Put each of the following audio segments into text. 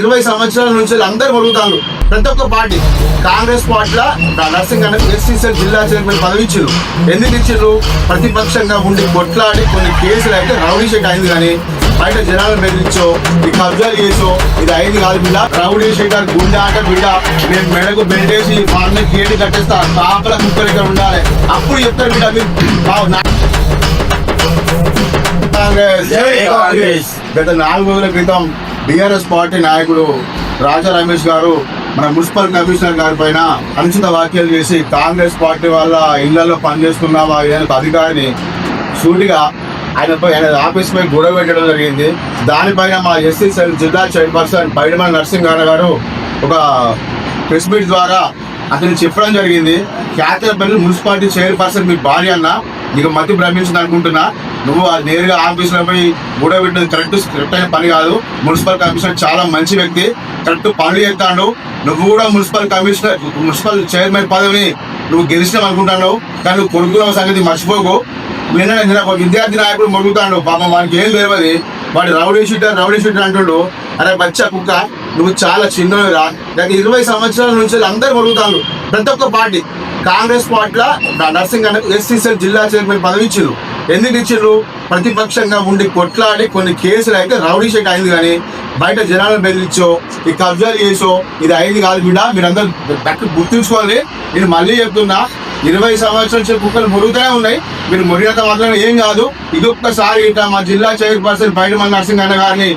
20 సంవత్సరాల నుంచి అందరూ మొరుగుతారు. ప్రతి ఒక్క పార్టీ కాంగ్రెస్ పార్టీలో నర్సింగ్ అనే ఎస్సీసీ జిల్లా చైర్మన్ పదవి ఇచ్చారు. ఎందుకు ఇచ్చారు? ప్రతిపక్షంగా ఉండి కొట్లాడి కొన్ని కేసులు అయితే రౌడీ షీట్ అయింది, కానీ బయట జనాలను బెదిరించో ఈ కబ్జాలు చేసో ఇది అయింది కాదు బిడ్డ. రౌడీ షీటర్ గుండె ఆట బిడ్డ, నేను మెడకు బెల్టేసి మా అన్న గేటు కట్టేస్తా, కాపల కుక్కలు ఇక్కడ ఉండాలి, అప్పుడు చెప్తారు బిడ్డ మీరు. గత 4 రోజుల క్రితం బీఆర్ఎస్ పార్టీ నాయకుడు రాజా రమేష్ గారు మన మున్సిపల్ కమిషనర్ గారి పైన అనుచిత వ్యాఖ్యలు చేసి కాంగ్రెస్ పార్టీ వాళ్ళ ఇళ్లలో పనిచేస్తున్న అధికారిని సూటిగా ఆయన ఆఫీస్ పై గొడవ పెట్టడం జరిగింది. దానిపైన మా ఎస్సీ సెల్ జిల్లా చైర్పర్సన్ పైడిమల్ నరసింహారావు గారు ఒక ప్రెస్ మీట్ ద్వారా అతను చెప్పడం జరిగింది. క్యాతరపల్లి మున్సిపాలిటీ చైర్పర్సన్ మీ భార్య అన్న, నీకు మతి భ్రమించింది అనుకుంటున్నా, నువ్వు నేరుగా ఆఫీసులో పోయి గొడవ పెట్టినది కరెక్ట్ అయిన పని కాదు. మున్సిపల్ కమిషనర్ చాలా మంచి వ్యక్తి, కరెక్ట్ పనులు చేస్తాడు. నువ్వు కూడా మున్సిపల్ చైర్మన్ పదవిని నువ్వు గెలిచినావు అనుకుంటాను, కానీ నువ్వు కొడుకున్న సంగతి మర్చిపోకు. నిన్న ఒక విద్యార్థి నాయకుడు మొరుగుతాడు, పాపం వానికి ఏం తెలియదు, వాడు రౌడీ షీటర్ అంటాడు. అరే బచ్చా కుక్క, నువ్వు చాలా చిన్నవిరా. గత 20 సంవత్సరాల నుంచి అందరూ మొరుగుతారు. ప్రతి ఒక్క పార్టీ కాంగ్రెస్ పార్టీలో నర్సింగ్ అనే ఎస్సీసీ జిల్లా చైర్మన్ పదవి ఇచ్చారు. ఎందుకు ఇచ్చారు? ప్రతిపక్షంగా ఉండి కొట్లాడి కొన్ని కేసులు అయితే రౌడీ షీట్ అయింది, కానీ బయట జనాలను బెదిరించో ఈ కబ్జాలు చేసో ఇది అయింది కాదు బిడ్డ. మీరందరూ గుర్తుంచుకోవాలి. నేను మళ్ళీ చెప్తున్నా, 20 సంవత్సరాల నుంచి కుక్కలు మురుగుతూనే ఉన్నాయి. మీరు మురిగినంత మాత్రం ఏం కాదు. ఇదొక్కసారి ఇట్లా మా జిల్లా చైర్పర్సన్ పైడిమల్ నరసింహ గారిని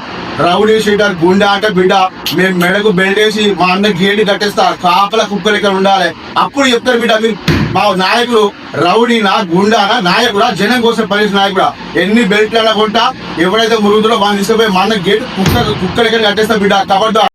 రౌడీ షీటర్ గుండె ఆట బిడ్డ, మేము మెడకు బెల్టేసి మా అన్న గేటు కట్టేస్తా, కాపల కుక్కలు ఇక్కడ ఉండాలి, అప్పుడు చెప్తారు బిడ్డ మీరు. మా నాయకులు రౌడీనా గుండానా నాయకుడా, జనం కోసం పనిచేసిన నాయకుడా, ఎన్ని బెల్ట్లు కొంటా ఎవరైతే మురుగుతుందో వాళ్ళని తీసుకుపోయి మా అన్న గేటు కుక్కలు ఇక్కడ కట్టేస్తా బిడ్డ. కబడ్డా